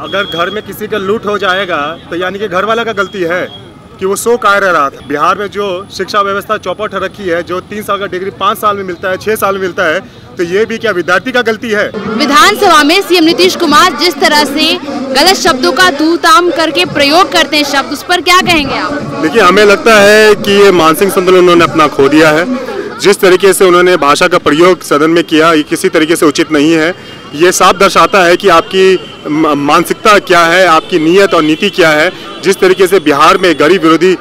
अगर घर में किसी का लूट हो जाएगा तो यानी कि घर वाला का गलती है कि वो सो कह रहा था। बिहार में जो शिक्षा व्यवस्था चौपट रखी है, जो 3 साल का डिग्री 5 साल में मिलता है, 6 साल में मिलता है, तो ये भी क्या विद्यार्थी का गलती है? विधानसभा में सीएम नीतीश कुमार जिस तरह से गलत शब्दों का तू ताम करके प्रयोग करते हैं शब्द, उस पर क्या कहेंगे आप? देखिए, हमें लगता है कि ये मानसिक संतुलन उन्होंने अपना खो दिया है। जिस तरीके से उन्होंने भाषा का प्रयोग सदन में किया, ये किसी तरीके से उचित नहीं है। ये साफ दर्शाता है कि आपकी मानसिकता क्या है, आपकी नीयत और नीति क्या है। जिस तरीके से बिहार में गरीब विरोधी,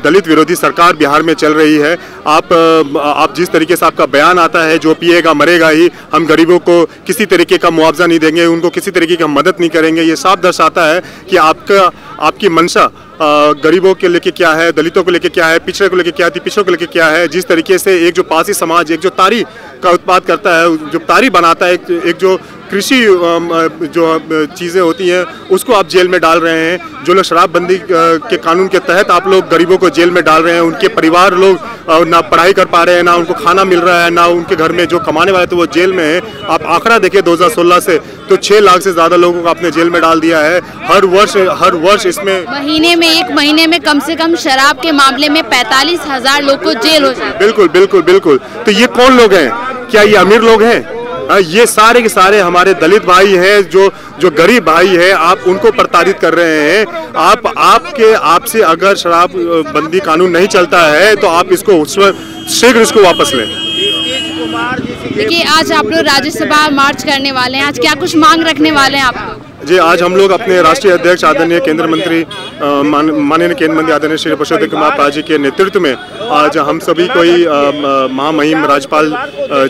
दलित विरोधी सरकार बिहार में चल रही है, आप जिस तरीके से आपका बयान आता है, जो पिएगा मरेगा ही, हम गरीबों को किसी तरीके का मुआवजा नहीं देंगे, उनको किसी तरीके की मदद नहीं करेंगे, ये साफ दर्शाता है कि आपकी मंशा गरीबों के लेके क्या है, दलितों को लेके क्या है, पिछड़े को लेके क्या है, पिछड़ों को लेके क्या है। जिस तरीके से एक जो पासी समाज, एक जो तारी का उत्पाद करता है, जो तारी बनाता है, एक जो कृषि जो चीज़ें होती हैं, उसको आप जेल में डाल रहे हैं। जो लोग शराबबंदी के कानून के तहत आप लोग गरीबों को जेल में डाल रहे हैं, उनके परिवार लोग ना पढ़ाई कर पा रहे हैं, ना उनको खाना मिल रहा है, ना उनके घर में जो कमाने वाले थे वो जेल में है। आप आंकड़ा देखिए 2016 से तो 6 लाख से ज़्यादा लोगों को आपने जेल में डाल दिया है। हर वर्ष इसमें एक महीने में कम से कम शराब के मामले में 45,000 लोग को जेल हो जाए। बिल्कुल। तो ये कौन लोग हैं? क्या ये अमीर लोग हैं? ये सारे के सारे हमारे दलित भाई हैं, जो गरीब भाई हैं। आप उनको प्रताड़ित कर रहे हैं। आपसे अगर शराब बंदी कानून नहीं चलता है तो आप इसको शीघ्र इसको वापस लें। देखिए, आज आप लोग राज्यसभा मार्च करने वाले हैं, आज क्या कुछ मांग रखने वाले हैं आप? जी, आज हम लोग अपने राष्ट्रीय अध्यक्ष आदरणीय केंद्र मंत्री माननीय केंद्र मंत्री आदरणीय श्री पुरुषोत्तम कुमार पाल जी के नेतृत्व में आज हम सभी कोई महामहिम राज्यपाल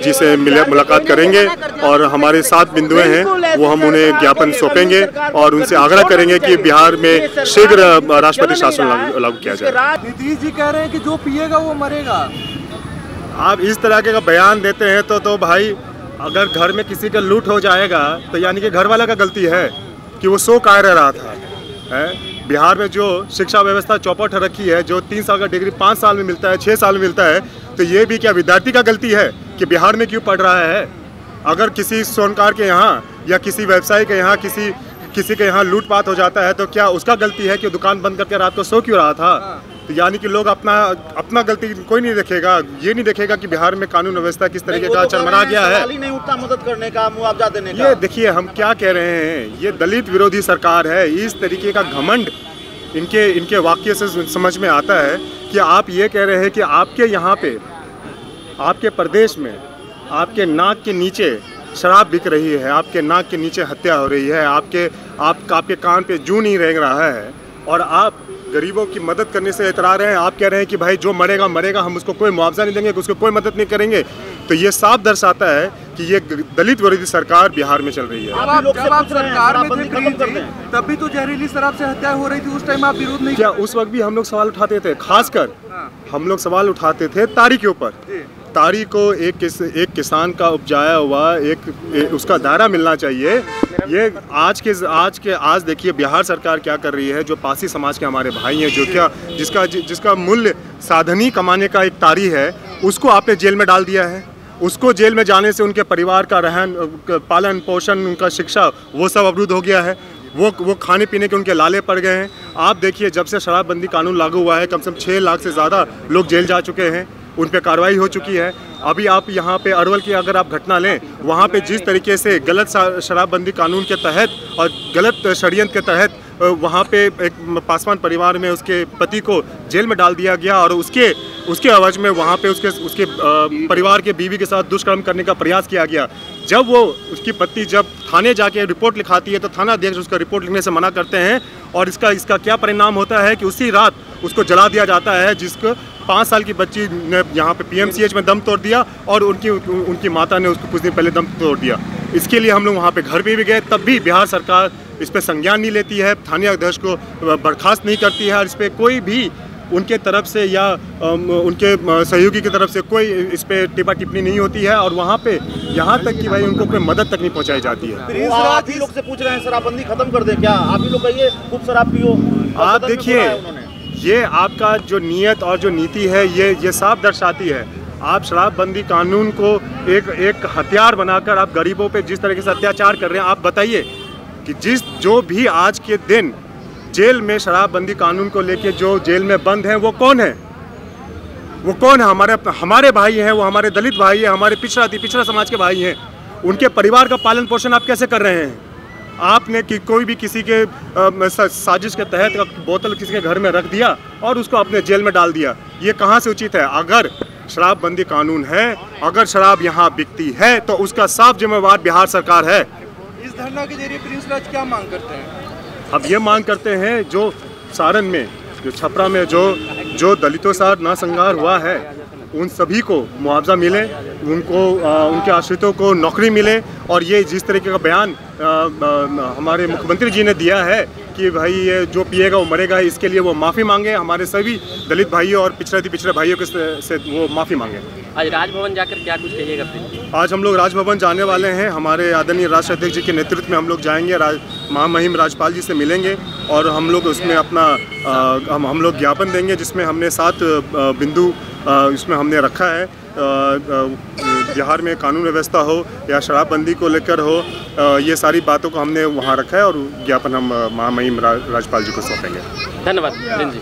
जी से मुलाकात करेंगे और हमारे 7 बिंदुएं हैं, वो हम उन्हें ज्ञापन सौंपेंगे और उनसे आग्रह करेंगे कि बिहार में शीघ्र राष्ट्रपति शासन लागू किया जाए। नीतीश जी कह रहे हैं कि जो पिएगा वो मरेगा। आप इस तरह के बयान देते हैं तो भाई, अगर घर में किसी का लूट हो जाएगा तो यानी कि घर वाला का गलती है कि वो सो कह रहा था। बिहार में जो शिक्षा व्यवस्था चौपट रखी है, जो 3 साल का डिग्री 5 साल में मिलता है, 6 साल में मिलता है, तो ये भी क्या विद्यार्थी का गलती है कि बिहार में क्यों पढ़ रहा है? अगर किसी सोनकार के यहाँ या किसी व्यवसायी के यहाँ किसी के यहाँ लूटपाट हो जाता है तो क्या उसका गलती है कि दुकान बंद करके रात को सो क्यों रहा था? तो यानी कि लोग अपना गलती कोई नहीं देखेगा। ये नहीं देखेगा कि बिहार में कानून व्यवस्था किस तरीके का चरमरा गया है। नहीं उठता मदद करने का, मुआवजा देने का। ये देखिए, हम क्या कह रहे हैं, ये दलित विरोधी सरकार है। इस तरीके का घमंड इनके वाक्य से समझ में आता है कि आप ये कह रहे हैं कि आपके यहाँ पे, आपके प्रदेश में, आपके नाक के नीचे शराब बिक रही है, आपके नाक के नीचे हत्या हो रही है, आपके कान पे जूं नहीं रेंग रहा है और आप गरीबों की मदद करने से इतरा रहे हैं। आप कह रहे हैं कि भाई जो मरेगा मरेगा, हम उसको कोई मुआवजा नहीं देंगे, उसको कोई मदद नहीं करेंगे। तो ये साफ दर्शाता है कि ये दलित विरोधी सरकार बिहार में चल रही है। जब आप सरकार में थे तब भी तो जहरीली शराब से हत्या हो रही थी, उस टाइम आप विरोध नहीं? क्या उस वक्त भी हम लोग सवाल उठाते थे? खासकर हम लोग सवाल उठाते थे तारी के ऊपर। तारी को एक किसान का उपजाया हुआ उसका दायरा मिलना चाहिए। ये आज देखिए बिहार सरकार क्या कर रही है। जो पासी समाज के हमारे भाई हैं, जो क्या जिसका मूल्य साधनी कमाने का एक तारी है, उसको आपने जेल में डाल दिया है। उसको जेल में जाने से उनके परिवार का रहन पालन पोषण, उनका शिक्षा, वो सब अवरुद्ध हो गया है। वो खाने पीने के उनके लाले पड़ गए हैं। आप देखिए, जब से शराबबंदी कानून लागू हुआ है, कम से कम 6 लाख से ज़्यादा लोग जेल जा चुके हैं, उन पे कार्रवाई हो चुकी है। अभी आप यहाँ पे अरवल की अगर आप घटना लें, वहाँ पे जिस तरीके से गलत शराबबंदी कानून के तहत और गलत षड्यंत्र के तहत वहाँ पे एक पासवान परिवार में उसके पति को जेल में डाल दिया गया और उसके एवज में वहाँ पे उसके परिवार के बीवी के साथ दुष्कर्म करने का प्रयास किया गया। जब उसकी पत्नी जब थाने जाके रिपोर्ट लिखाती है तो थाना अध्यक्ष उसका रिपोर्ट लिखने से मना करते हैं और इसका क्या परिणाम होता है कि उसी रात उसको जला दिया जाता है, जिसको 5 साल की बच्ची ने यहाँ पे PMCH में दम तोड़ दिया और उनकी माता ने उसको कुछ दिन पहले दम तोड़ दिया। इसके लिए हम लोग वहाँ पे घर पे भी गए, तब भी बिहार सरकार इस पर संज्ञान नहीं लेती है, स्थानीय अध्यक्ष को बर्खास्त नहीं करती है और इस पर कोई भी उनके तरफ से या उनके सहयोगी की तरफ से कोई इस पर टिप्पा टिप्पणी नहीं होती है और वहाँ पे यहाँ तक कि भाई उनको कोई मदद तक नहीं पहुँचाई जाती है। आप ही लोग से पूछ रहे हैं शराबबंदी खत्म कर दे, क्या आप ही लोग कहिए खूब शराब पियो? आप देखिए, ये आपका जो नीयत और जो नीति है ये साफ दर्शाती है। आप शराबबंदी कानून को एक हथियार बनाकर आप गरीबों पे जिस तरीके से अत्याचार कर रहे हैं। आप बताइए कि जो भी आज के दिन जेल में शराबबंदी कानून को लेके जो जेल में बंद हैं वो कौन है? वो कौन है? हमारे भाई हैं, वो हमारे दलित भाई हैं, हमारे पिछड़ा समाज के भाई हैं। उनके परिवार का पालन पोषण आप कैसे कर रहे हैं? आपने कि कोई भी किसी के साजिश के तहत बोतल किसी के घर में रख दिया और उसको अपने जेल में डाल दिया। ये कहाँ से उचित है? अगर शराबबंदी कानून है, अगर शराब यहाँ बिकती है तो उसका साफ जिम्मेवार बिहार सरकार है। इस धरना के जरिए प्रिंस राज क्या मांग करते हैं? अब ये मांग करते हैं जो सारण में, जो छपरा में जो दलितों साथ नरसंहार हुआ है, उन सभी को मुआवजा मिले, उनको उनके आश्रितों को नौकरी मिले। और ये जिस तरीके का बयान हमारे मुख्यमंत्री जी ने दिया है कि भाई ये जो पिएगा वो मरेगा, इसके लिए वो माफ़ी मांगे। हमारे सभी दलित भाइयों और पिछड़े भाइयों के से वो माफ़ी मांगे। आज राजभवन जाकर क्या कुछ कहिएगा? आज हम लोग राजभवन जाने वाले हैं। हमारे आदरणीय राष्ट्र अध्यक्ष जी के नेतृत्व में हम लोग जाएंगे, महामहिम राज्यपाल जी से मिलेंगे और हम लोग उसमें अपना हम लोग ज्ञापन देंगे, जिसमें हमने 7 बिंदु इसमें हमने रखा है। बिहार में कानून व्यवस्था हो या शराबबंदी को लेकर हो, ये सारी बातों को हमने वहाँ रखा है और ज्ञापन हम महामहिम राज्यपाल जी को सौंपेंगे। धन्यवाद जी।